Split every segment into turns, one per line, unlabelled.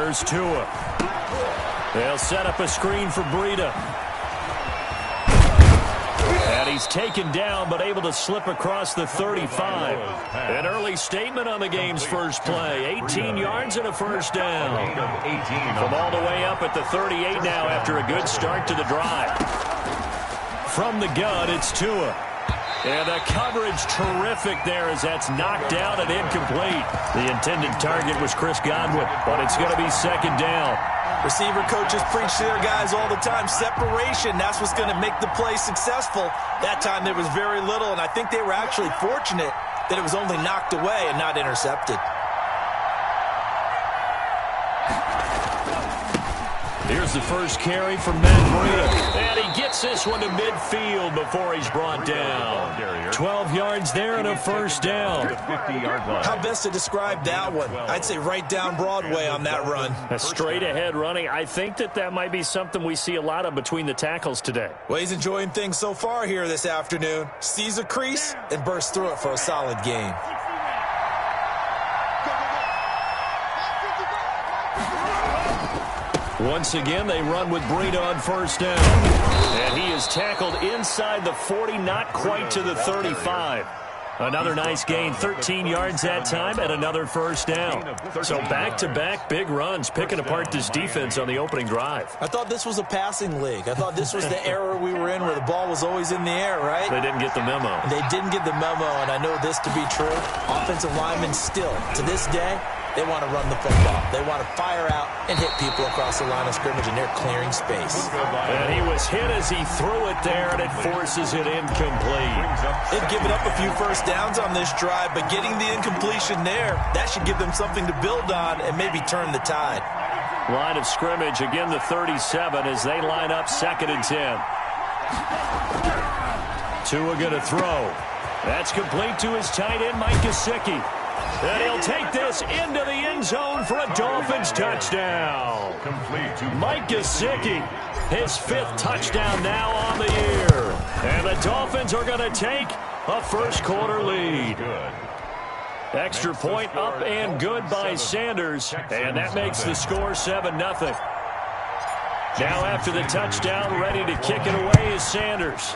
Here's Tua. They'll set up a screen for Breida. And he's taken down, but able to slip across the 35. An early statement on the game's first play. 18 yards and a first down. From all the way up at the 38 now after a good start to the drive. From the gun, it's Tua. And the coverage terrific there as that's knocked down and incomplete. The intended target was Chris Godwin, but it's going to be second down.
Receiver coaches preach to their guys all the time. Separation, that's what's going to make the play successful. That time there was very little, and I think they were actually fortunate that it was only knocked away and not intercepted.
Here's the first carry from Matt Breida. And he gets this one to midfield before he's brought down. 12 yards there and a first down.
How best to describe that one? I'd say right down Broadway on that run.
A straight ahead running. I think that might be something we see a lot of between the tackles today.
Well, he's enjoying things so far here this afternoon. Sees a crease and bursts through it for a solid game.
Once again, they run with Breida on first down. And he is tackled inside the 40, not quite to the 35. Another nice gain, 13 yards that time, and another first down. So back-to-back big runs, picking apart this defense on the opening drive.
I thought this was a passing league. I thought this was the era we were in where the ball was always in the air, right?
They didn't get the memo.
They didn't get the memo, and I know this to be true. Offensive linemen still, to this day, they want to run the football. They want to fire out and hit people across the line of scrimmage, and they're clearing space.
And he was hit as he threw it there, and it forces it incomplete.
They've given up a few first downs on this drive, but getting the incompletion there, that should give them something to build on and maybe turn the tide.
Line of scrimmage, again the 37 as they line up 2nd and 10. Tua going to throw. That's complete to his tight end, Mike Gesicki. And he'll take this into the end zone for a Dolphins touchdown. Mike Gesicki, his 5th touchdown now on the year. And the Dolphins are going to take a first-quarter lead. Extra point up and good by Sanders. And that makes the score 7-0. Now after the touchdown, ready to kick it away is Sanders.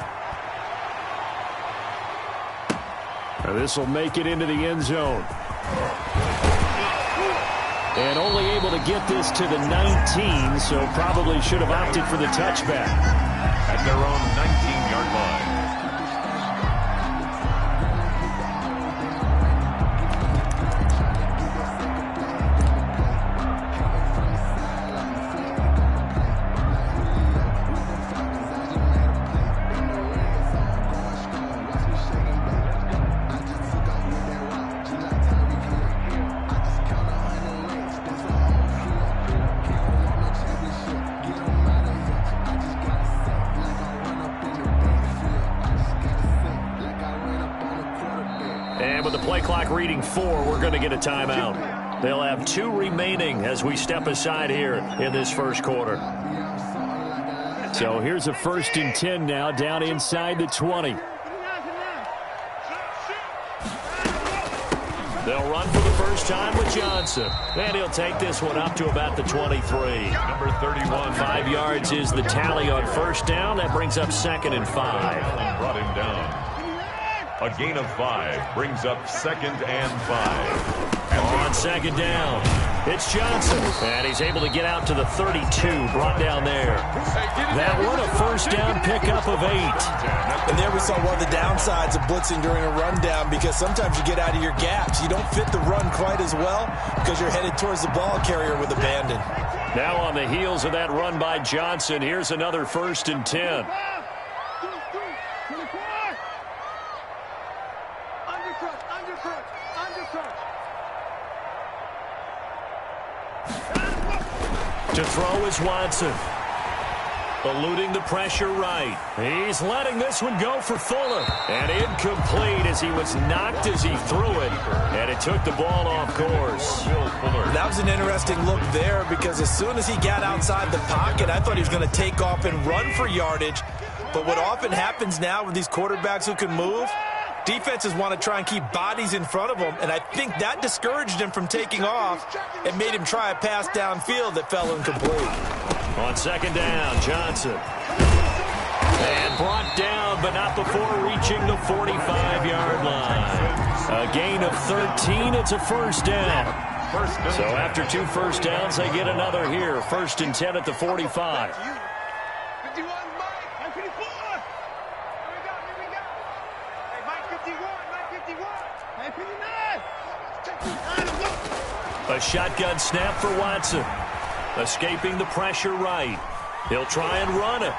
This will make it into the end zone. And only able to get this to the 19, so probably should have opted for the touchback.
At their own 19-yard line.
Clock reading 4, we're going to get a timeout. They'll have 2 remaining as we step aside here in this first quarter. So here's a 1st and 10 now down inside the 20. They'll run for the first time with Johnson. And he'll take this one up to about the 23.
Number 31.
5 yards is the tally on first down. That brings up 2nd and 5.
Brought him down. A gain of 5 brings up 2nd and 5.
On 2nd down, it's Johnson. And he's able to get out to the 32, brought down there. That one a first down pickup of 8.
And there we saw one of the downsides of blitzing during a rundown, because sometimes you get out of your gaps. You don't fit the run quite as well because you're headed towards the ball carrier with abandon.
Now on the heels of that run by Johnson, here's another 1st and 10. To throw is Watson. Eluding the pressure right. He's letting this one go for Fuller. And incomplete as he was knocked as he threw it. And it took the ball off course.
That was an interesting look there, because as soon as he got outside the pocket, I thought he was going to take off and run for yardage. But what often happens now with these quarterbacks who can move, Defenses want to try and keep bodies in front of them, and I think that discouraged him from taking off and made him try a pass downfield that fell incomplete.
On second down, Johnson. And brought down, but not before reaching the 45-yard line. A gain of 13. It's a first down. So after 2 first downs, they get another here. 1st and 10 at the 45. A shotgun snap for Watson. Escaping the pressure right. He'll try and run it.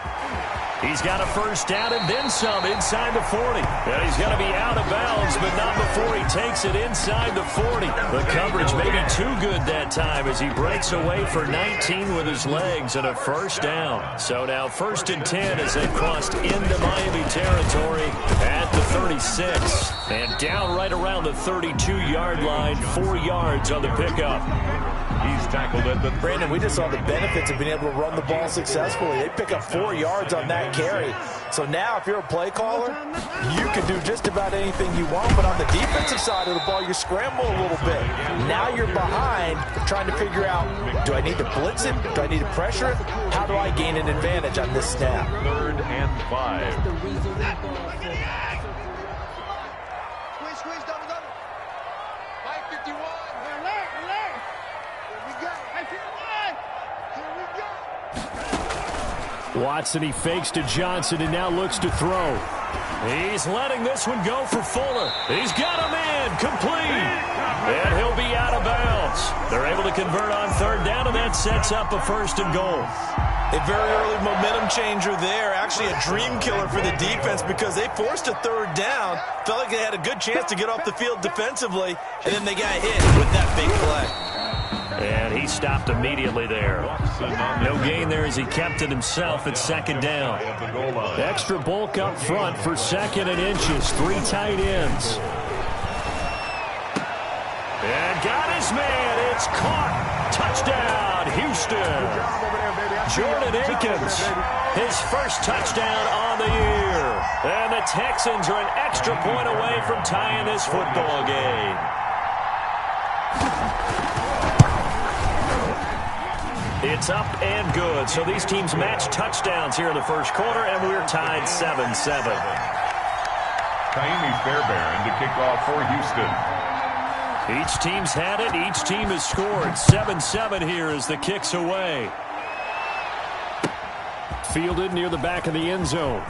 He's got a first down and then some inside the 40. And he's going to be out of bounds, but not before he takes it inside the 40. The coverage may be too good that time as he breaks away for 19 with his legs and a first down. So now 1st and 10 as they've crossed into Miami territory at the 36. And down right around the 32-yard line, 4 yards on the pickup.
He's tackled at the...
Brandon, we just saw the benefits of being able to run the ball successfully. They pick up 4 yards on that carry. So now if you're a play caller, you can do just about anything you want. But on the defensive side of the ball, you scramble a little bit. Now you're behind trying to figure out, do I need to blitz it? Do I need to pressure it? How do I gain an advantage on this snap?
3rd and 5.
Watson, he fakes to Johnson and now looks to throw. He's letting this one go for Fuller. He's got him in, complete. And he'll be out of bounds. They're able to convert on 3rd down, and that sets up a 1st and goal.
A very early momentum changer there. Actually a dream killer for the defense because they forced a 3rd down. Felt like they had a good chance to get off the field defensively, and then they got hit with that big play.
And he stopped immediately there. No gain there as he kept it himself at 2nd down. Extra bulk up front for 2nd and inches. 3 tight ends. And got his man. It's caught. Touchdown, Houston. Jordan Akins, his first touchdown on the year. And the Texans are an extra point away from tying this football game. It's up and good. So these teams match touchdowns here in the 1st quarter, and we're tied 7-7.
Taimi Fairbairn to kick off for Houston.
Each team's had it. Each team has scored. 7-7 here as the kick's away. Fielded near the back of the end zone.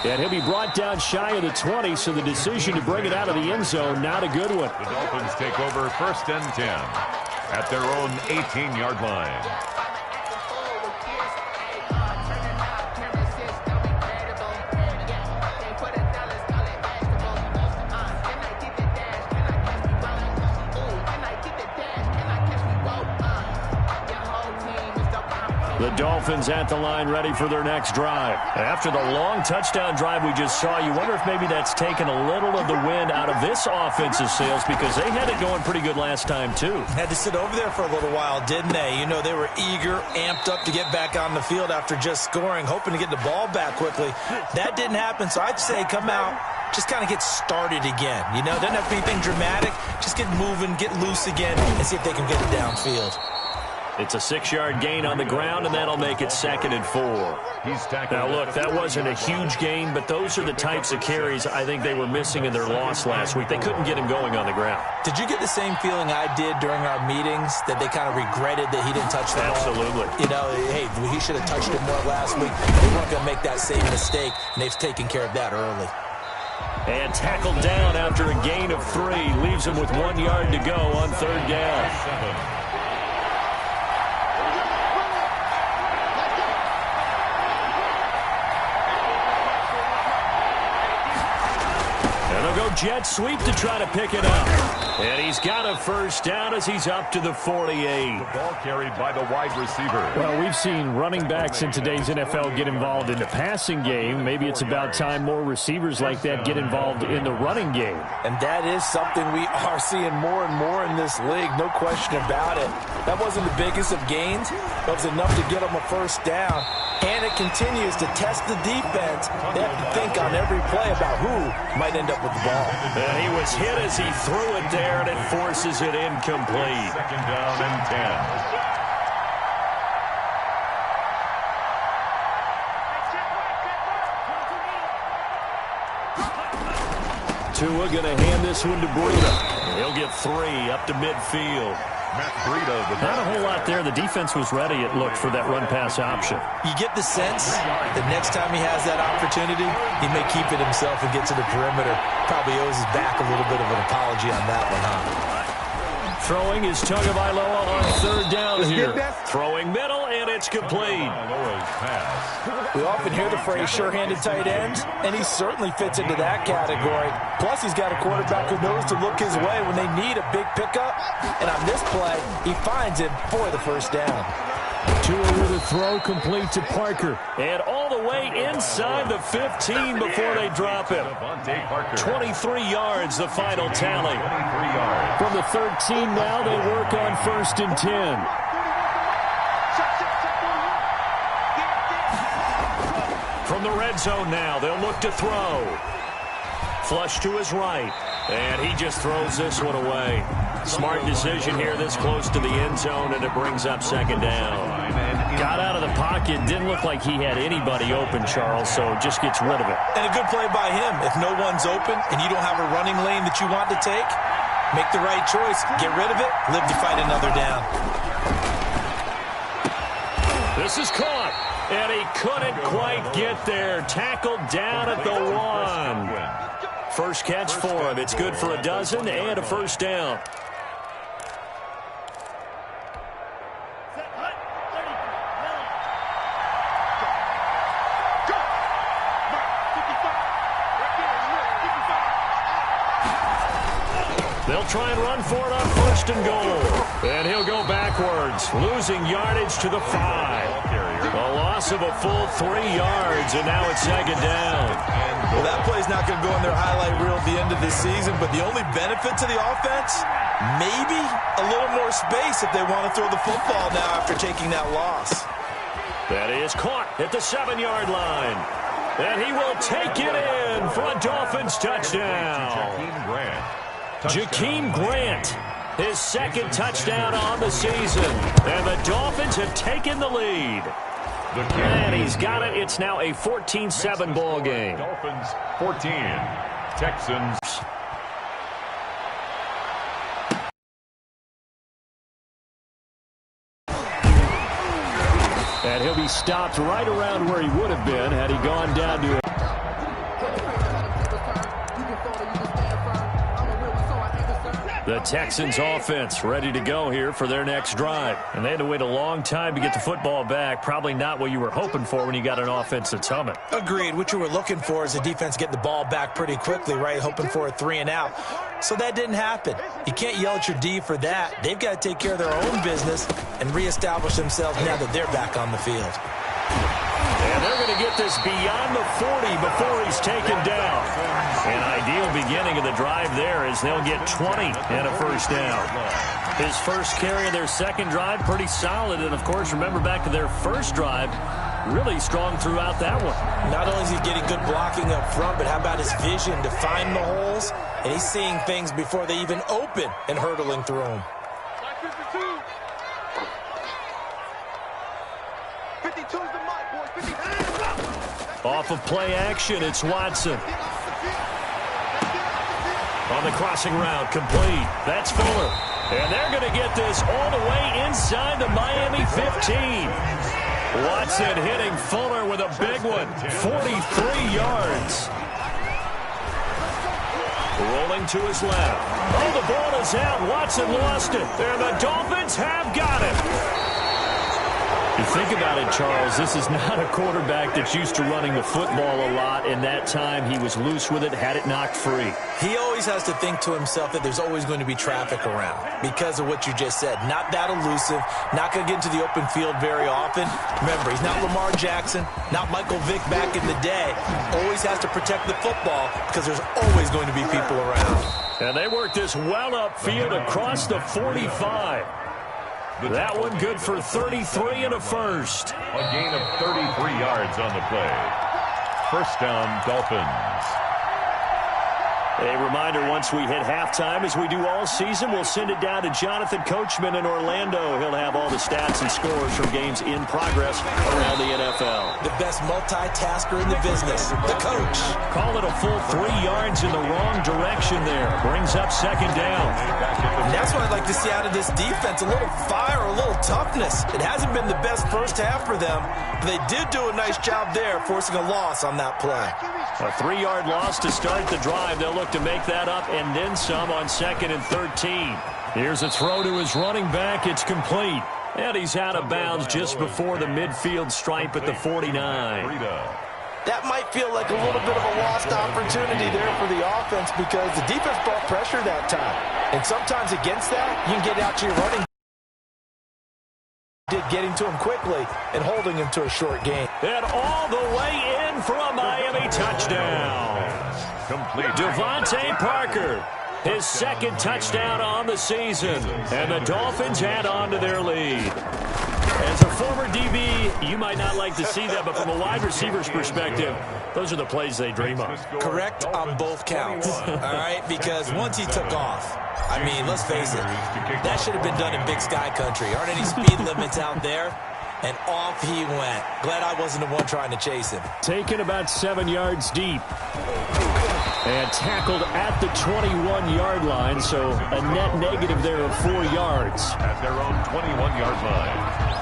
And he'll be brought down shy of the 20, so the decision to bring it out of the end zone, not a good one.
The Dolphins take over 1st and 10 at their own 18-yard line.
The Dolphins at the line ready for their next drive. After the long touchdown drive we just saw, you wonder if maybe that's taken a little of the wind out of this offensive sails because they had it going pretty good last time too.
Had to sit over there for a little while, didn't they? You know, they were eager, amped up to get back on the field after just scoring, hoping to get the ball back quickly. That didn't happen, so I'd say come out, just kind of get started again. You know, doesn't have to be anything dramatic. Just get moving, get loose again, and see if they can get it downfield.
It's a 6-yard gain on the ground, and that'll make it 2nd and 4. Now, look, that wasn't a huge gain, but those are the types of carries I think they were missing in their loss last week. They couldn't get him going on the ground.
Did you get the same feeling I did during our meetings, that they kind of regretted that he didn't touch the ball?
Absolutely.
You know, hey, he should have touched it more last week. They weren't going to make that same mistake, and they've taken care of that early.
And tackled down after a gain of 3. Leaves him with 1 yard to go on 3rd down. Jet sweep to try to pick it up. And he's got a first down as he's up to the 48.
The ball carried by the wide receiver.
Well, we've seen running backs in today's NFL get involved in the passing game. Maybe it's about time more receivers like that get involved in the running game.
And that is something we are seeing more and more in this league, no question about it. That wasn't the biggest of gains, but it was enough to get them a first down. And it continues to test the defense. They have to think on every play about who might end up with the ball.
And he was hit as he threw it there, and it forces it incomplete.
Second down and 10.
Tua going to hand this one to Breida. He'll get 3 up to midfield. Not a whole lot there. The defense was ready, it looked, for that run-pass option.
You get the sense that next time he has that opportunity, he may keep it himself and get to the perimeter. Probably owes his back a little bit of an apology on that one, huh?
Throwing is Tagovailoa on third down here. Throwing middle, and it's complete.
We often hear the phrase sure-handed tight ends, and he certainly fits into that category. Plus, he's got a quarterback who knows to look his way when they need a big pickup. And on this play, he finds him for the first down.
Tua with a throw complete to Parker. And all the way inside the 15 before they drop him. 23 yards, the final tally. From the 13 now, they work on 1st and 10. From the red zone now, they'll look to throw. Flush to his right. And he just throws this one away. Smart decision here this close to the end zone, and it brings up 2nd down. Got out of the pocket. Didn't look like he had anybody open, Charles, so just gets rid of it.
And a good play by him. If no one's open and you don't have a running lane that you want to take, make the right choice. Get rid of it. Live to fight another down.
This is caught, and he couldn't quite get there. Tackled down at the 1. First catch for him. It's good for a dozen and a first down. They'll try and run for it on 1st and goal. And he'll go backwards, losing yardage to the 5. A loss of a full 3 yards, and now it's 2nd down.
Well, that play's not going to go in their highlight reel at the end of the season, but the only benefit to the offense, maybe a little more space if they want to throw the football now after taking that loss.
That is caught at the 7-yard line. And he will take it in for a Dolphins touchdown. Jakeem Grant, his 2nd touchdown on the season. And the Dolphins have taken the lead. And he's got it. It's now a 14-7 ball game.
Dolphins 14, Texans.
And he'll be stopped right around where he would have been had he gone down to it. The Texans offense ready to go here for their next drive. And they had to wait a long time to get the football back. Probably not what you were hoping for when you got an offense that's humming.
Agreed. What you were looking for is the defense getting the ball back pretty quickly, right? Hoping for a 3 and out. So that didn't happen. You can't yell at your D for that. They've got to take care of their own business and reestablish themselves now that they're back on the field.
And they're going to get this beyond the 40 before he's taken down. An ideal beginning of the drive there as they'll get 20 and a first down. His first carry of their 2nd drive, pretty solid. And, of course, remember back to their first drive, really strong throughout that one.
Not only is he getting good blocking up front, but how about his vision to find the holes? And he's seeing things before they even open and hurtling through them.
Off of play action, it's Watson. On the crossing route, complete. That's Fuller. And they're going to get this all the way inside the Miami 15. Watson hitting Fuller with a big one. 43 yards. Rolling to his left. Oh, the ball is out. Watson lost it. And the Dolphins have got it. You think about it, Charles, this is not a quarterback that's used to running the football a lot, and that time he was loose with it, had it knocked free.
He always has to think to himself that there's always going to be traffic around because of what you just said. Not that elusive, not going to get into the open field very often. Remember, he's not Lamar Jackson, not Michael Vick back in the day. Always has to protect the football because there's always going to be people around.
And they work this well upfield across the 45. That one good for 33 and a first.
A gain of 33 yards on the play. First down, Dolphins.
A reminder, once we hit halftime, as we do all season, we'll send it down to Jonathan Coachman in Orlando. He'll have all the stats and scores from games in progress around the NFL.
The best multitasker in the business, the coach.
Call it a full 3 yards in the wrong direction there. Brings up second down.
And that's what I'd like to see out of this defense, a little fire, a little toughness. It hasn't been the best first half for them, but they did do a nice job there, forcing a loss on that play.
A 3-yard loss to start the drive. They'll look to make that up and then some on 2nd and 13. Here's a throw to his running back. It's complete. And he's out of bounds just before the midfield stripe at the 49.
That might feel like a little bit of a lost opportunity there for the offense because the defense brought pressure that time. And sometimes against that, you can get out to your running. Getting to him quickly and holding him to a short gain.
And all the way in for a Miami touchdown.
Complete.
Devontae Parker, his 2nd touchdown on the season. And the Dolphins add on to their lead. As a former DB, you might not like to see that, but from a wide receiver's perspective, those are the plays they dream of.
Correct on both counts, all right? Because once he took off, I mean, let's face it, that should have been done in Big Sky Country. Aren't any speed limits out there? And off he went. Glad I wasn't the one trying to chase him.
Taken about 7 yards deep. And tackled at the 21-yard line, so a net negative there of 4 yards.
At their own 21-yard line.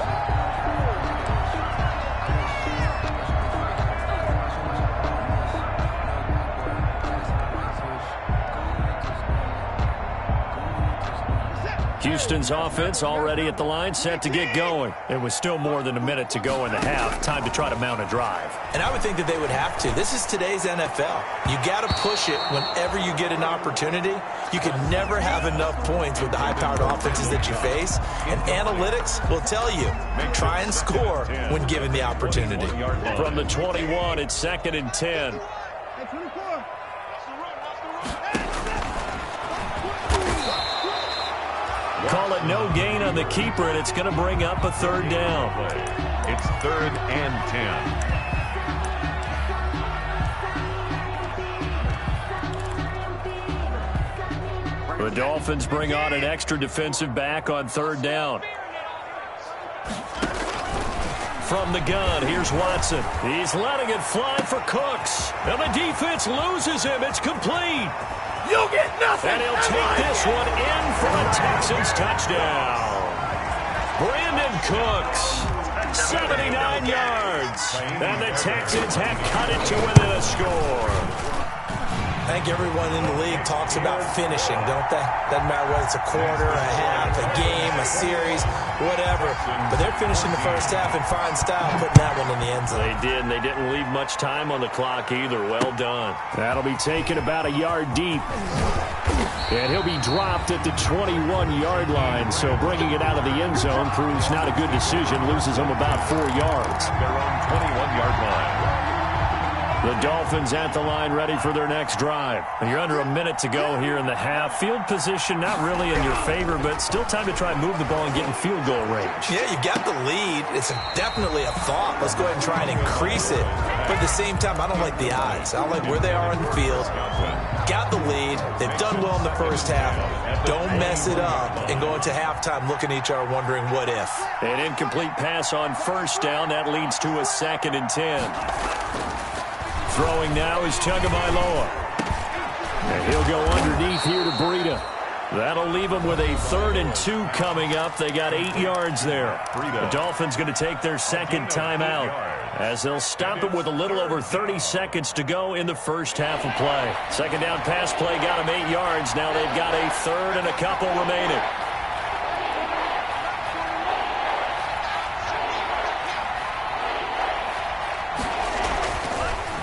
Houston's offense already at the line, set to get going. It was still more than a minute to go in the half. Time to try to mount a drive.
And I would think that they would have to. This is today's NFL. You got to push it whenever you get an opportunity. You can never have enough points with the high-powered offenses that you face. And analytics will tell you, try and score when given the opportunity.
From the 21, it's 2nd and 10. Call it no gain on the keeper, and it's going to bring up a 3rd down.
It's 3rd and 10.
The Dolphins bring on an extra defensive back on 3rd down. From the gun, here's Watson. He's letting it fly for Cooks. And the defense loses him. It's complete.
You'll get nothing.
And he'll take this one in for a Texans touchdown. Brandon Cooks, 79 yards. And the Texans have cut it to within a score.
I think everyone in the league talks about finishing, don't they? Doesn't matter whether it's a quarter, a half, a game, a series, whatever. But they're finishing the first half in fine style, putting that one in the end zone.
They did, and they didn't leave much time on the clock either. Well done. That'll be taken about a yard deep. And he'll be dropped at the 21-yard line, so bringing it out of the end zone proves not a good decision. Loses him about 4 yards.
Their own 21-yard line.
The Dolphins at the line, ready for their next drive. You're under a minute to go here in the half. Field position not really in your favor, but still time to try and move the ball and get in field goal range.
Yeah, you got the lead. It's definitely a thought. Let's go ahead and try and increase it. But at the same time, I don't like the odds. I don't like where they are in the field. Got the lead. They've done well in the first half. Don't mess it up and go into halftime looking at each other wondering what if.
An incomplete pass on 1st down. That leads to a 2nd and 10. Throwing now is Tagovailoa. And he'll go underneath here to Breida. That'll leave them with a 3rd and 2 coming up. They got 8 yards there. The Dolphins going to take their 2nd timeout as they'll stop it with a little over 30 seconds to go in the first half of play. 2nd down pass play got them 8 yards. Now they've got a 3rd and a couple remaining.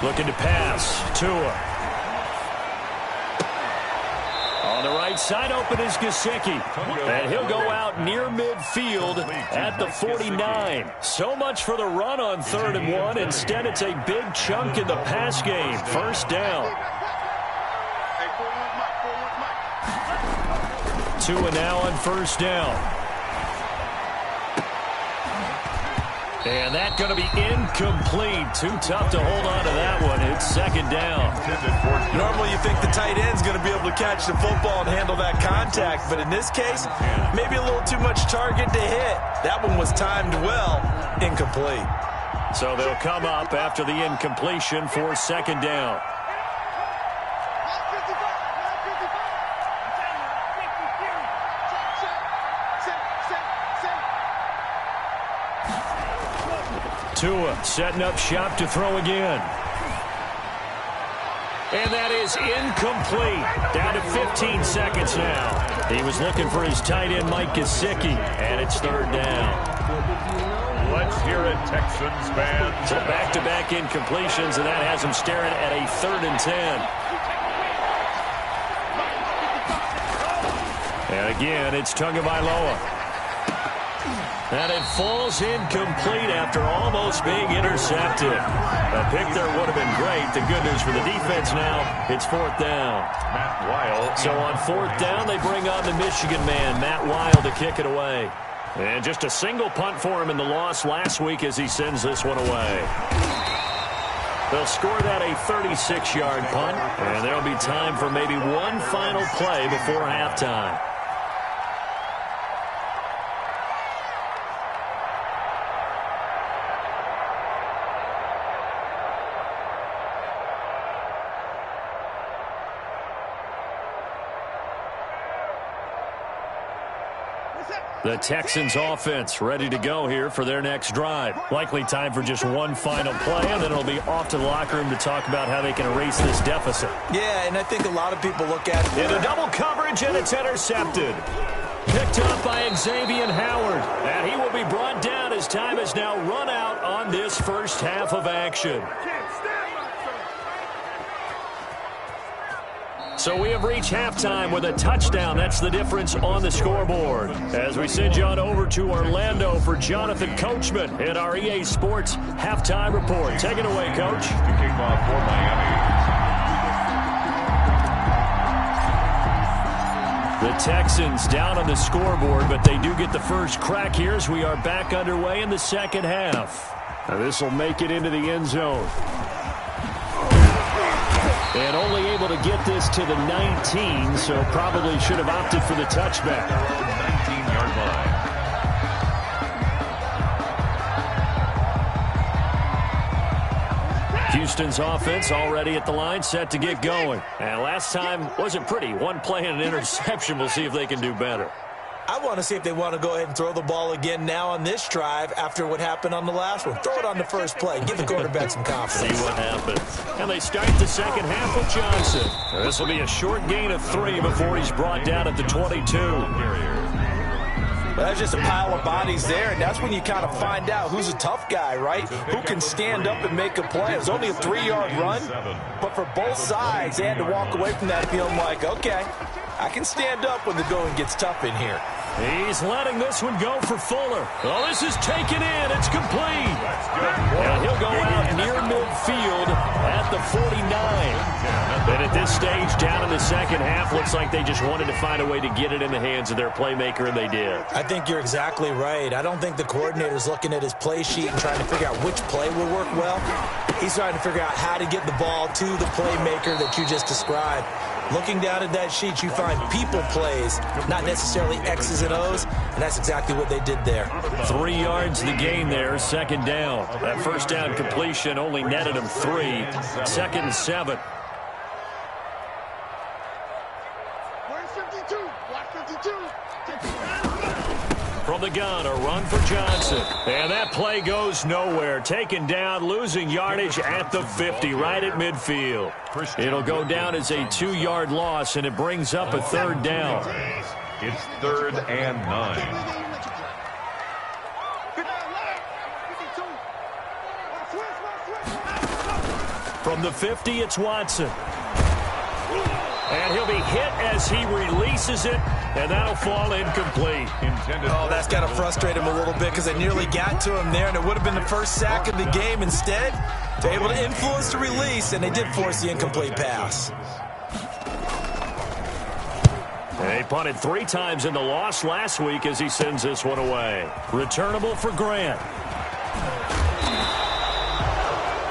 Looking to pass. Tua. On the right side, open is Gesicki. And he'll go out near midfield at the 49. So much for the run on 3rd and 1. Instead, it's a big chunk in the pass game. 1st down. Tua now on 1st down. And that's going to be incomplete. Too tough to hold on to that one. It's second down.
Normally you think the tight end's going to be able to catch the football and handle that contact, but in this case, maybe a little too much target to hit. That one was timed well. Incomplete.
So they'll come up after the incompletion for second down. Tua setting up shop to throw again. And that is incomplete. Down to 15 seconds now. He was looking for his tight end, Mike Gesicki, and it's third down.
Let's hear it, Texans fans.
So back-to-back incompletions, and that has him staring at a 3rd and 10. And again, it's Tagovailoa. And it falls incomplete after almost being intercepted. A pick there would have been great. The good news for the defense now, it's 4th down.
Matt Weil.
So on 4th down, they bring on the Michigan man, Matt Weil, to kick it away. And just a single punt for him in the loss last week as he sends this one away. They'll score that a 36-yard punt, and there'll be time for maybe one final play before halftime. The Texans offense ready to go here for their next drive. Likely time for just one final play, and then it'll be off to the locker room to talk about how they can erase this deficit.
Yeah, and I think a lot of people look at it.
Into double coverage, and it's intercepted. Picked up by Xavier Howard, and he will be brought down as time has now run out on this first half of action. So we have reached halftime with a touchdown. That's the difference on the scoreboard. As we send you on over to Orlando for Jonathan Coachman in our EA Sports halftime report. Take it away, Coach.
To kick off for Miami.
The Texans down on the scoreboard, but they do get the first crack here as we are back underway in the second half. Now this will make it into the end zone. And only able to get this to the 19, so probably should have opted for the touchback.
19-yard line.
Houston's offense already at the line, set to get going. And last time wasn't pretty. One play and an interception. We'll see if they can do better.
I want to see if they want to go ahead and throw the ball again now on this drive after what happened on the last one. Throw it on the first play. Give the quarterback some confidence.
See what happens. And they start the second half with Johnson. This will be a short gain of 3 before he's brought down at the 22.
Well, that's just a pile of bodies there, and that's when you kind of find out who's a tough guy, right? Who can stand up and make a play. It was only a 3-yard run, but for both sides, they had to walk away from that feeling like, okay, I can stand up when the going gets tough in here.
He's letting this one go for Fuller. Oh, this is taken in. It's complete. And he'll go out near midfield at the 49. And at this stage, down in the second half, looks like they just wanted to find a way to get it in the hands of their playmaker, and they did.
I think you're exactly right. I don't think the coordinator's looking at his play sheet and trying to figure out which play will work well. He's trying to figure out how to get the ball to the playmaker that you just described. Looking down at that sheet, you find people plays, not necessarily X's and O's, and that's exactly what they did there.
3 yards the gain there, second down. That first down completion only netted him 3. Second and 7. From the gun, a run for Johnson. And that play goes nowhere. Taken down, losing yardage at the 50, right at midfield. It'll go down as a 2-yard loss, and it brings up a third down.
It's 3rd and 9.
From the 50, it's Watson. And he'll be hit as he releases it, and that'll fall incomplete.
Oh, that's got to frustrate him a little bit because they nearly got to him there, and it would have been the first sack of the game. Instead, they're able to influence the release, and they did force the incomplete pass.
They punted 3 times in the loss last week as he sends this one away. Returnable for Grant.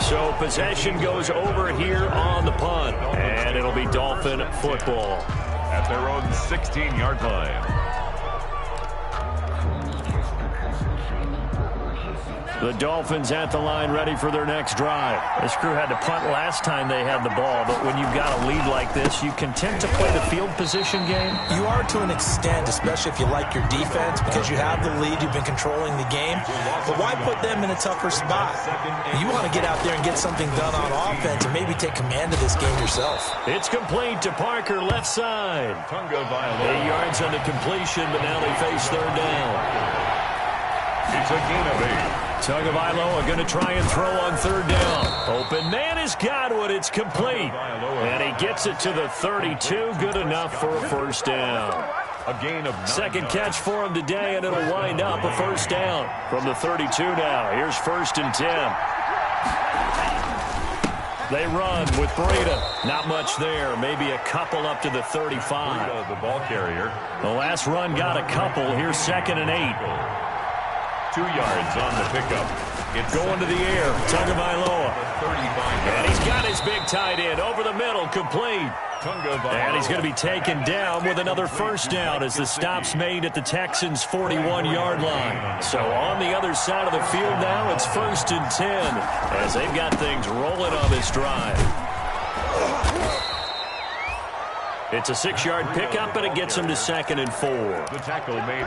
So possession goes over here on the punt, and it'll be Dolphin football.
At their own 16-yard line.
The Dolphins at the line ready for their next drive. This crew had to punt last time they had the ball, but when you've got a lead like this, you content to play the field position game?
You are to an extent, especially if you like your defense, because you have the lead, you've been controlling the game. But why put them in a tougher spot? You want to get out there and get something done on offense and maybe take command of this game yourself.
It's complete to Parker, left side. 8 yards on the completion, but now they face third down.
It's a gain of 8.
Tagovailoa going to try and throw on third down. Open man has got one. It's complete. And he gets it to the 32. Good enough for a first down.
A gain of 9.
Second catch for him today, and it'll wind up a first down from the 32 now. Here's 1st and 10. They run with Breida. Not much there. Maybe a couple up to the 35.
Breida, the ball carrier.
The last run got a couple. Here's 2nd and 8.
2 yards on the pickup.
It's going to the air. Tagovailoa. And he's got his big tight end over the middle, complete. And he's going to be taken down with another first down as the stop's made at the Texans' 41-yard line. So on the other side of the field now, it's 1st and 10 as they've got things rolling on this drive. It's a 6-yard pickup, and it gets him to 2nd and 4.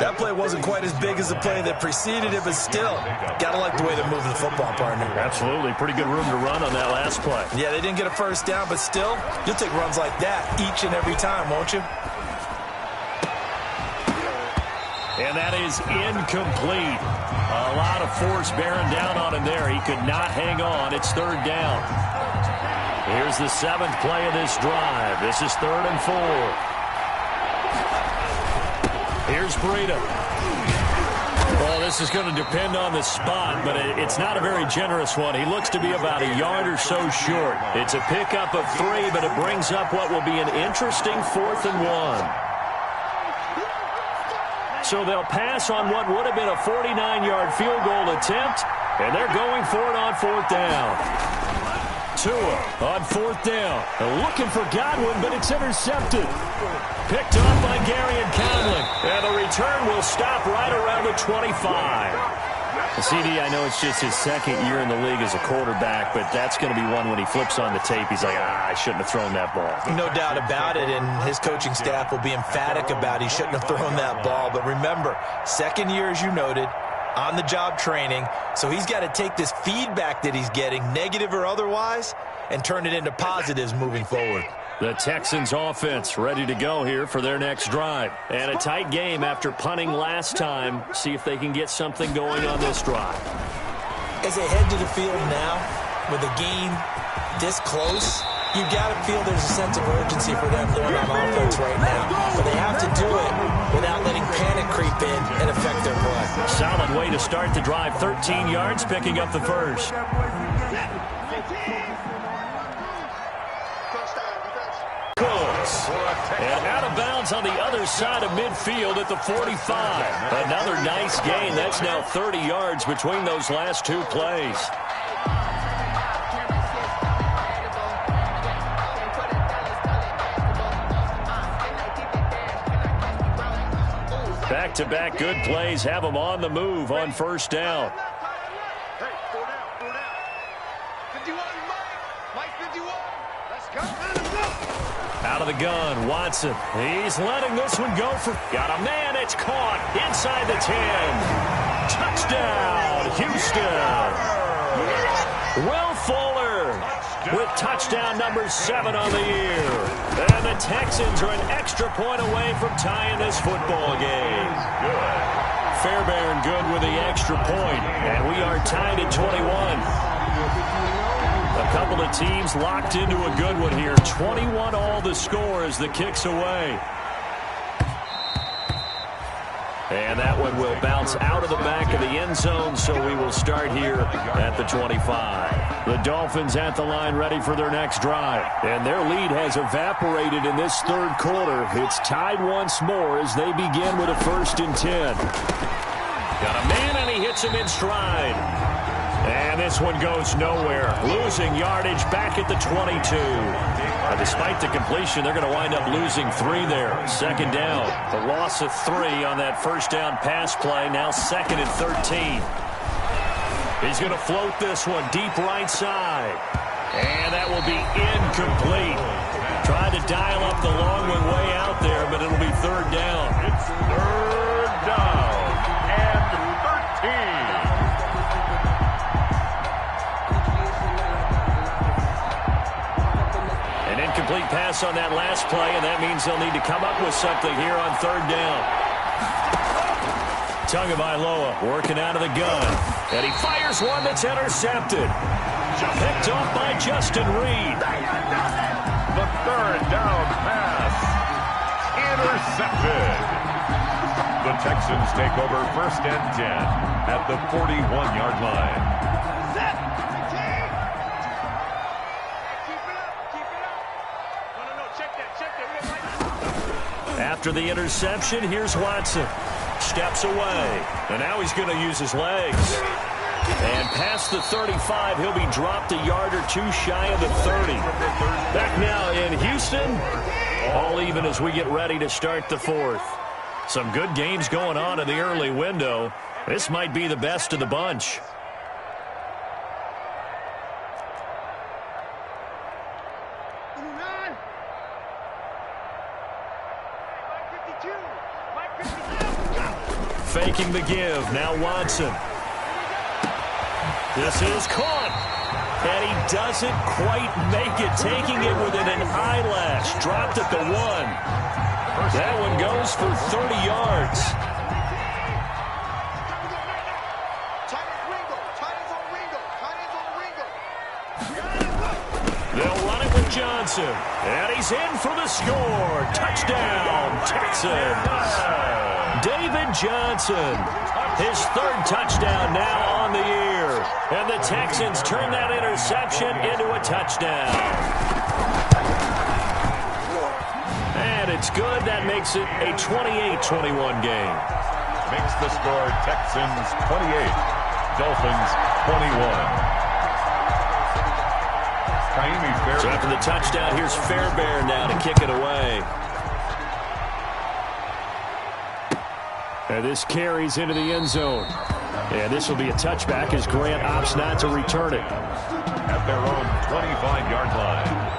That play wasn't quite as big as the play that preceded it, but still, got to like the way they're moving the football, partner.
Absolutely. Pretty good room to run on that last play.
Yeah, they didn't get a first down, but still, you'll take runs like that each and every time, won't you?
And that is incomplete. A lot of force bearing down on him there. He could not hang on. It's third down. Here's the 7th play of this drive. This is 3rd and 4. Here's Breida. Well, this is going to depend on the spot, but it's not a very generous one. He looks to be about a yard or so short. It's a pickup of 3, but it brings up what will be an interesting 4th and 1. So they'll pass on what would have been a 49-yard field goal attempt, and they're going for it on 4th down. Tua on 4th down. Looking for Godwin, but it's intercepted. Picked off by Gary and Conlon. And the return will stop right around the 25. CD, I know it's just his 2nd year in the league as a quarterback, but that's going to be one when he flips on the tape. He's like, I shouldn't have thrown that ball.
No doubt about it, and his coaching staff will be emphatic about he shouldn't have thrown that ball. But remember, 2nd year, as you noted, on-the-job training, so he's got to take this feedback that he's getting, negative or otherwise, and turn it into positives moving forward.
The Texans offense ready to go here for their next drive. And a tight game after punting last time. See if they can get something going on this drive.
As they head to the field now, with a game this close, you've got to feel there's a sense of urgency for them going on offense right now. But they have to do it without letting panic creep in and affect their play.
Solid way to start the drive. 13 yards, picking up the first. And out of bounds on the other side of midfield at the 45. Another nice gain. That's now 30 yards between those last 2 plays. Back-to-back good plays have them on the move on 1st down. Out of the gun, Watson. He's letting this one go for... Got a man, it's caught inside the 10. Touchdown, Houston. Will Fuller with touchdown number 7 on the year. And the Texans are an extra point away from tying this football game. Fairbairn good with the extra point. And we are tied at 21. A couple of teams locked into a good one here. 21 all the score as the kick's away. And that one will bounce out of the back of the end zone, so we will start here at the 25. The Dolphins at the line ready for their next drive. And their lead has evaporated in this 3rd quarter. It's tied once more as they begin with a 1st and 10. Got a man, and he hits gets him in stride. And this one goes nowhere. Losing yardage back at the 22. Now, despite the completion, they're going to wind up losing 3 there. Second down. The loss of 3 on that first down pass play. Now 2nd and 13. He's going to float this one deep right side. And that will be incomplete. Tried to dial up the long one way out there, but it'll be 3rd down.
It's 3rd down and 13.
An incomplete pass on that last play, and that means they'll need to come up with something here on 3rd down. Tagovailoa working out of the gun. And he fires one that's intercepted. Picked off by Justin Reed.
The 3rd down pass. Intercepted. The Texans take over 1st and 10 at the 41-yard line.
After the interception, here's Watson. Steps away. And now he's going to use his legs. And past the 35, he'll be dropped a yard or 2 shy of the 30. Back now in Houston. All even as we get ready to start the 4th. Some good games going on in the early window. This might be the best of the bunch. Faking the give. Now Watson. This is caught. And he doesn't quite make it. Taking it within an eyelash. Dropped at the 1. That one goes for 30 yards. They'll run it with Johnson. And he's in for the score. Touchdown, Texans. David Johnson, his 3rd touchdown now on the year. And the Texans turn that interception into a touchdown. And it's good. That makes it a 28-21 game.
Makes the score Texans 28, Dolphins 21.
So after the touchdown, here's Fairbairn now to kick it away. And this carries into the end zone. And this will be a touchback as Grant opts not to return it.
At their own 25-yard line.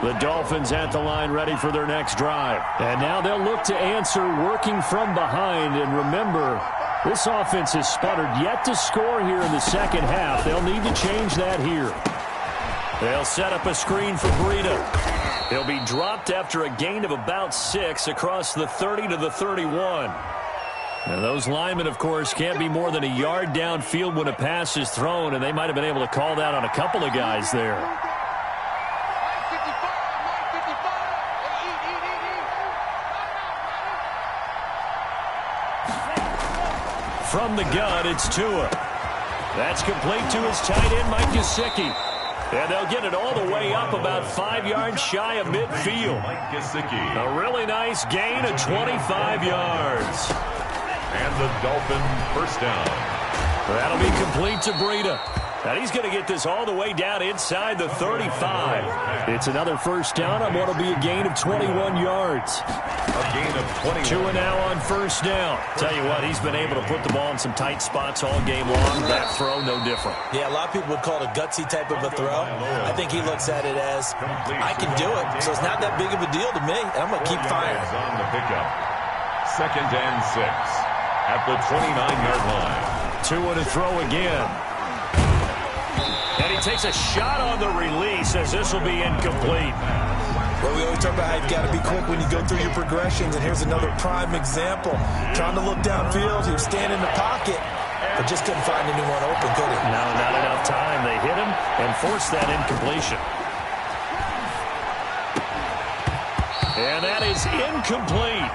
The Dolphins at the line ready for their next drive. And now they'll look to answer working from behind. And remember, this offense has sputtered yet to score here in the second half. They'll need to change that here. They'll set up a screen for Breida. He'll be dropped after a gain of about 6 across the 30 to the 31. And those linemen, of course, can't be more than a yard downfield when a pass is thrown, and they might have been able to call that on a couple of guys there. From the gun, it's Tua. That's complete to his tight end, Mike Gesicki. And they'll get it all the way up about 5 yards shy of midfield. A really nice gain of 25 yards.
And the Dolphins 1st down.
That'll be complete to Breida. And he's going to get this all the way down inside the 35. It's another 1st down on what will be a gain of 21 yards.
A gain of 21.
Tua now on 1st down. Tell you what, he's been able to put the ball in some tight spots all game long. That throw, no different.
Yeah, a lot of people would call it a gutsy type of a throw. I think he looks at it as, I can do it, so it's not that big of a deal to me, and I'm going to keep firing.
On the pickup. 2nd and 6 at the 29-yard line.
Tua to throw again. And he takes a shot on the release as this will be incomplete.
Well, we always talk about how you've got to be quick when you go through your progressions, and here's another prime example. Trying to look downfield, he was standing in the pocket, but just couldn't find anyone open, could he?
No, not enough time. They hit him and forced that incompletion. And that is incomplete.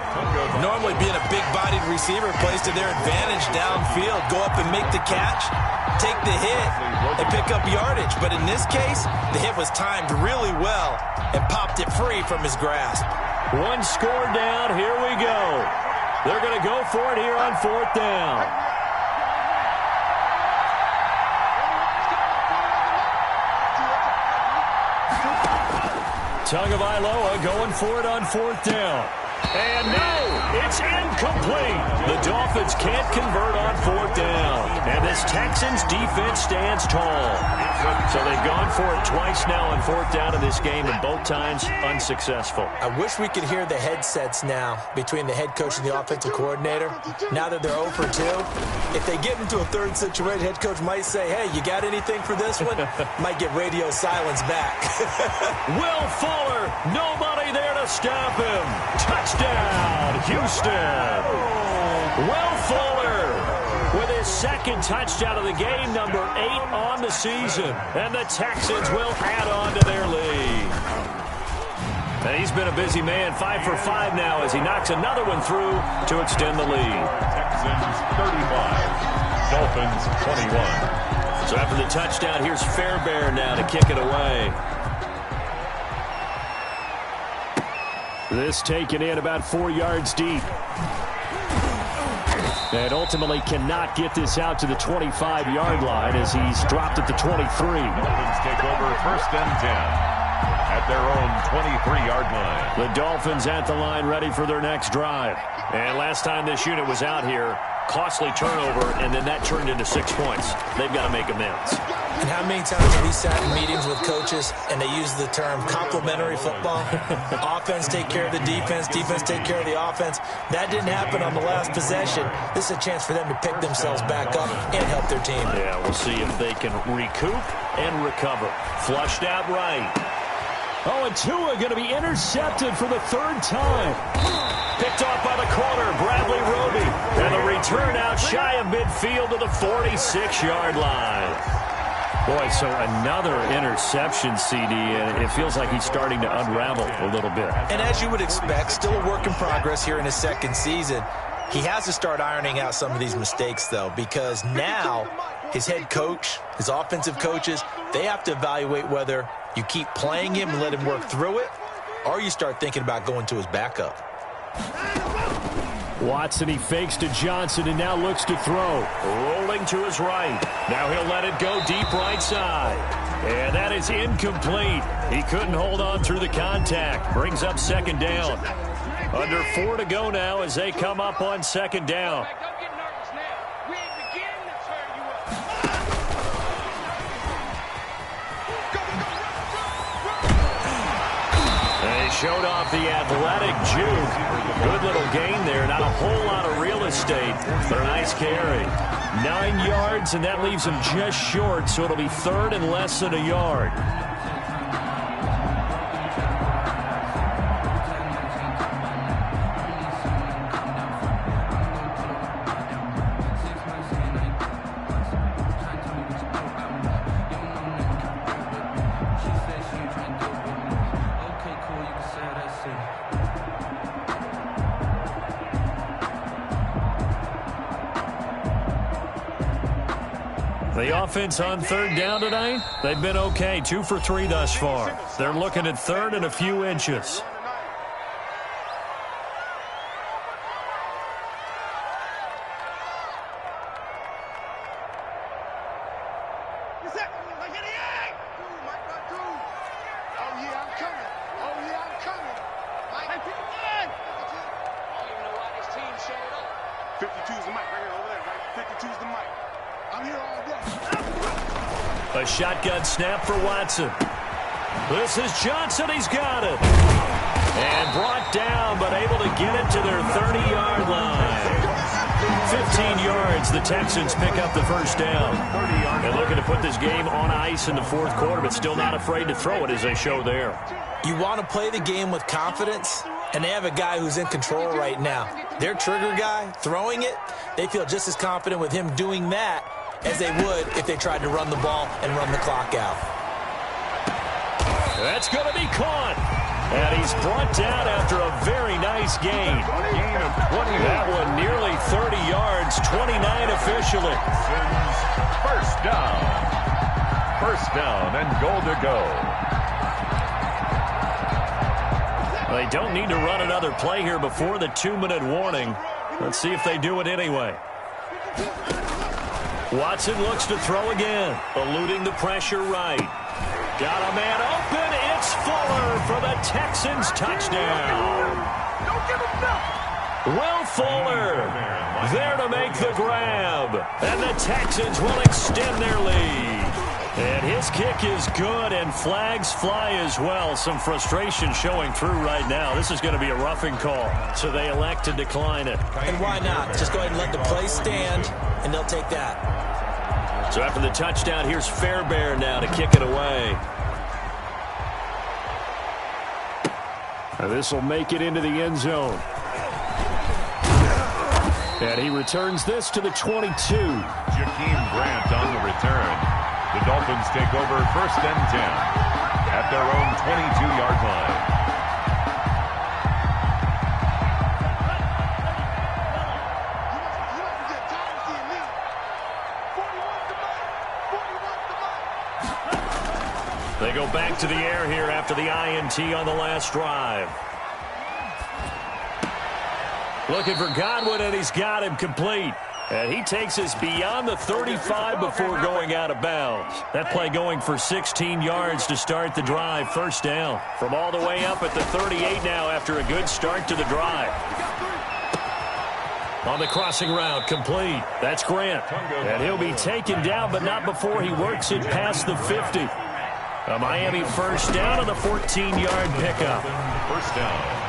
Normally being a big-bodied receiver plays to their advantage downfield. Go up and make the catch, take the hit, and pick up yardage. But in this case, the hit was timed really well and popped it free from his grasp.
One score down. Here we go. They're going to go for it here on 4th down. Tagovailoa going for it on 4th down. And no, it's incomplete. The Dolphins can't convert on 4th down. And this Texans defense stands tall. So they've gone for it twice now on 4th down in this game, and both times unsuccessful.
I wish we could hear the headsets now between the head coach and the offensive coordinator. Now that they're 0 for 2, if they get into a third situation, head coach might say, hey, you got anything for this one? Might get radio silence back.
Will Fuller, nobody there to stop him. Touchdown, Houston. Will Fuller with his second touchdown of the game, number 8 on the season. And the Texans will add on to their lead. And he's been a busy man, 5 for 5 now as he knocks another one through to extend the lead.
Texans 35, Dolphins 21.
So after the touchdown, here's Fairbairn now to kick it away. This taken in about 4 yards deep. And ultimately cannot get this out to the 25-yard line as he's dropped at the 23.
Dolphins take over 1st and 10 at their own 23-yard line.
The Dolphins at the line ready for their next drive. And last time this unit was out here, costly turnover, and then that turned into 6 points. They've got to make amends.
And how many times have we sat in meetings with coaches and they use the term complementary football? Offense take care of the defense, defense take care of the offense. That didn't happen on the last possession. This is a chance for them to pick themselves back up and help their team.
Yeah, we'll see if they can recoup and recover. Flushed out right. Oh, and Tua going to be intercepted for the 3rd time. Picked off by the corner, Bradley Roby. And the return out shy of midfield to the 46-yard line. Boy, so another interception, CD, and it feels like he's starting to unravel a little bit.
And as you would expect, still a work in progress here in his 2nd season. He has to start ironing out some of these mistakes, though, because now his head coach, his offensive coaches, they have to evaluate whether you keep playing him and let him work through it, or you start thinking about going to his backup.
Watson, he fakes to Johnson and now looks to throw. Rolling to his right. Now he'll let it go deep right side. And that is incomplete. He couldn't hold on through the contact. Brings up 2nd down. Under 4 to go now as they come up on 2nd down. Showed off the athletic juke. Good little gain there. Not a whole lot of real estate, but a nice carry. 9 yards, and that leaves him just short, so it'll be 3rd and less than a yard. The offense on 3rd down tonight, they've been okay. 2 for 3 thus far. They're looking at 3rd and a few inches. A shotgun snap for Watson. This is Johnson. He's got it. And brought down, but able to get it to their 30-yard line. 15 yards. The Texans pick up the 1st down. And looking to put this game on ice in the 4th quarter, but still not afraid to throw it as they show there.
You want to play the game with confidence, and they have a guy who's in control right now. Their trigger guy, throwing it, they feel just as confident with him doing that as they would if they tried to run the ball and run the clock out.
That's going to be caught. And he's brought down after a very nice gain.
Gain of 20.
That one nearly 30 yards, 29 officially.
1st down. 1st down and goal to go.
They don't need to run another play here before the 2-minute warning. Let's see if they do it anyway. Watson looks to throw again, eluding the pressure right. Got a man open. It's Fuller for the Texans touchdown. Will Fuller there to make the grab. And the Texans will extend their lead. And his kick is good, and flags fly as well. Some frustration showing through right now. This is going to be a roughing call, so they elect to decline it.
And why not? Just go ahead and let the play stand, and they'll take that.
So after the touchdown, here's Fairbairn now to kick it away. And this will make it into the end zone. And he returns this to the 22.
Jakeem Grant on the return. The Dolphins take over 1st and 10 at their own 22-yard line.
They go back to the air here after the INT on the last drive. Looking for Godwin, and he's got him complete. And he takes us beyond the 35 before going out of bounds. That play going for 16 yards to start the drive. 1st down. From all the way up at the 38 now after a good start to the drive. On the crossing route, complete. That's Grant. And he'll be taken down, but not before he works it past the 50. A Miami 1st down on the 14-yard pickup.
1st down.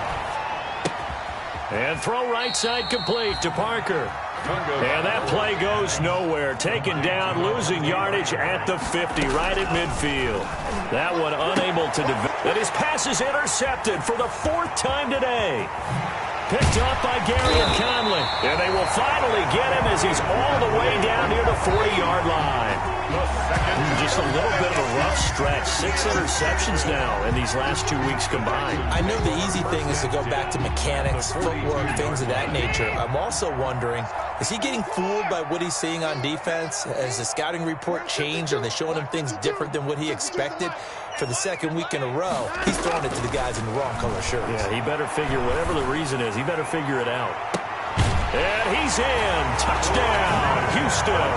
And throw right side complete to Parker. And that play goes nowhere. Taken down, losing yardage at the 50, right at midfield. That one unable to develop. And his pass is intercepted for the 4th time today. Picked up by Gary and Conley. And they will finally get him as he's all the way down near the 40-yard line. Just a little bit of a rough stretch. 6 interceptions now in these last 2 weeks combined.
I know the easy thing is to go back to mechanics, footwork, things of that nature. I'm also wondering, is he getting fooled by what he's seeing on defense? Has the scouting report changed? Are they showing him things different than what he expected? For the 2nd week in a row, he's throwing it to the guys in the wrong color shirts.
Yeah, he better figure, whatever the reason is, he better figure it out. And he's in. Touchdown, Houston.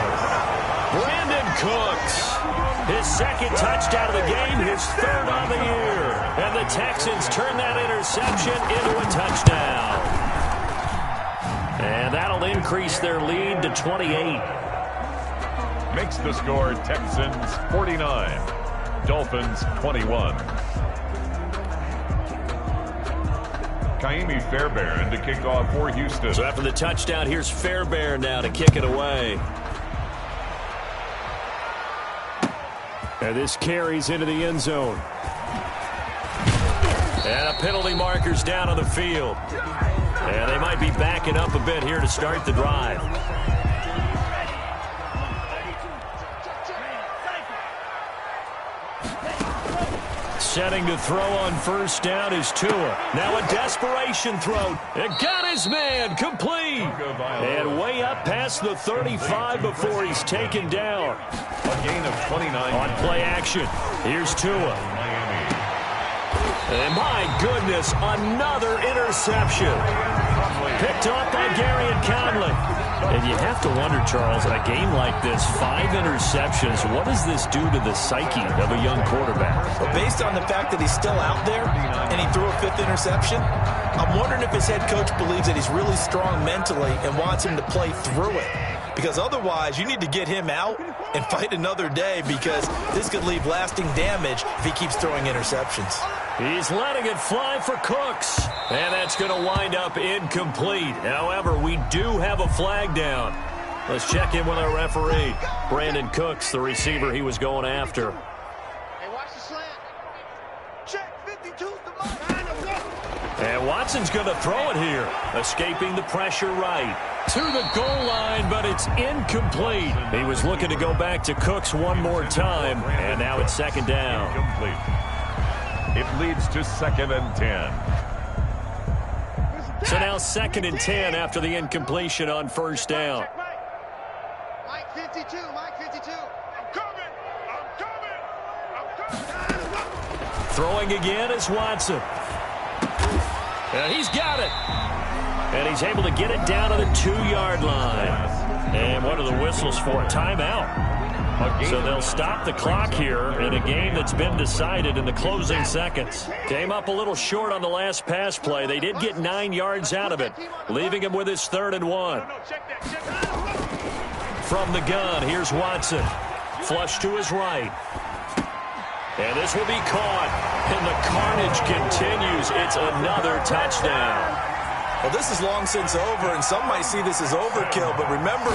Brandon Cooks, his 2nd touchdown of the game, his 3rd on the year. And the Texans turn that interception into a touchdown. And that'll increase their lead to 28.
Makes the score Texans 49. Dolphins 21. Kaimi Fairbairn to kick off for Houston.
So after the touchdown, here's Fairbairn now to kick it away. And this carries into the end zone. And a penalty marker's down on the field. And they might be backing up a bit here to start the drive. Setting to throw on 1st down is Tua. Now a desperation throw. It got his man complete. And way up past the 35 before he's taken down.
A gain of 29.
On play action. Here's Tua. And my goodness, another interception. Picked off by Gary and Conley. And you have to wonder, Charles, in a game like this, 5 interceptions, what does this do to the psyche of a young quarterback?
Well, based on the fact that he's still out there and he threw a 5th interception, I'm wondering if his head coach believes that he's really strong mentally and wants him to play through it. Because otherwise, you need to get him out and fight another day, because this could leave lasting damage if he keeps throwing interceptions.
He's letting it fly for Cooks. And that's going to wind up incomplete. However, we do have a flag down. Let's check in with our referee. Brandon Cooks, the receiver he was going after.
Hey, watch the slant. Check, 52's the mark.
And Watson's going to throw it here. Escaping the pressure right. To the goal line, but it's incomplete. He was looking to go back to Cooks one more time. And now it's 2nd down.
Incomplete. It leads to 2nd and 10.
So now 2nd and 10 after the incompletion on 1st down.
Mike 52, Mike 52. I'm coming.
Throwing again is Watson. And he's got it. And he's able to get it down to the 2-yard line. And what are the whistles for? Timeout. So they'll stop the clock here in a game that's been decided in the closing seconds. Came up a little short on the last pass play. They did get 9 yards out of it, leaving him with his 3rd and 1. From the gun, here's Watson. Flush to his right. And this will be caught. And the carnage continues. It's another touchdown.
Well, this is long since over, and some might see this as overkill. But remember,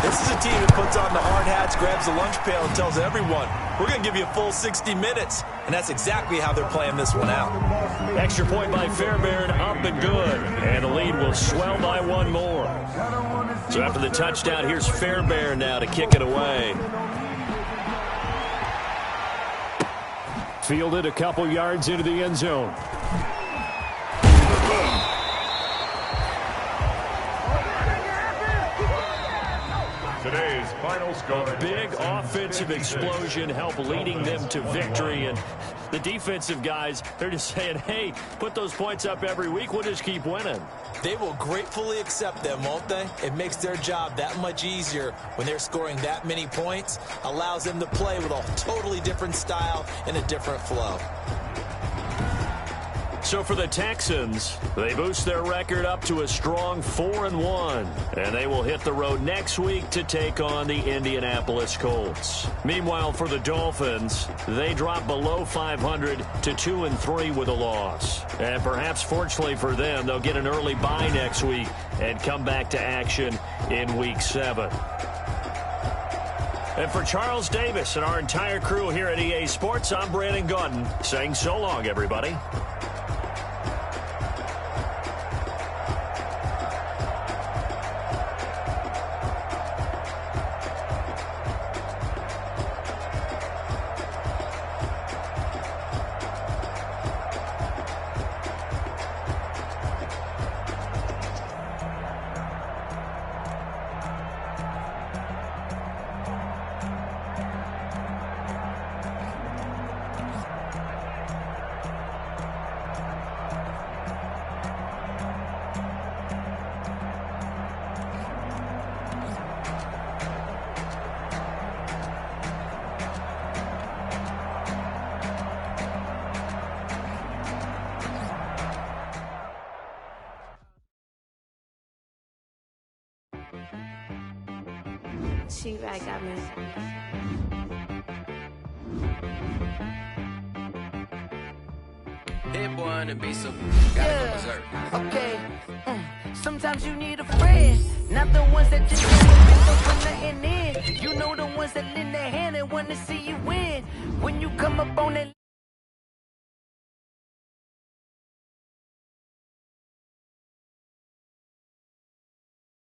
this is a team that puts on the hard hats, grabs the lunch pail, and tells everyone, we're going to give you a full 60 minutes. And that's exactly how they're playing this one out.
Extra point by Fairbairn, up and good. And the lead will swell by 1 more. So after the touchdown, here's Fairbairn now to kick it away. Fielded a couple yards into the end zone.
Today's final score.
Big offensive explosion help leading them to victory. And the defensive guys, they're just saying, hey, put those points up every week. We'll just keep winning.
They will gratefully accept them, won't they? It makes their job that much easier when they're scoring that many points. Allows them to play with a totally different style and a different flow.
So for the Texans, they boost their record up to a strong 4-1. And they will hit the road next week to take on the Indianapolis Colts. Meanwhile, for the Dolphins, they drop below 500 to 2-3 with a loss. And perhaps fortunately for them, they'll get an early bye next week and come back to action in Week 7. And for Charles Davis and our entire crew here at EA Sports, I'm Brandon Gaudin saying so long, everybody.
She right got me.
Hit boy on the beat, so gotta go berserk.
Okay. Sometimes you need a friend, not the ones that just put nothing in. You know the ones that lend their hand and want to see you win. When you come up on that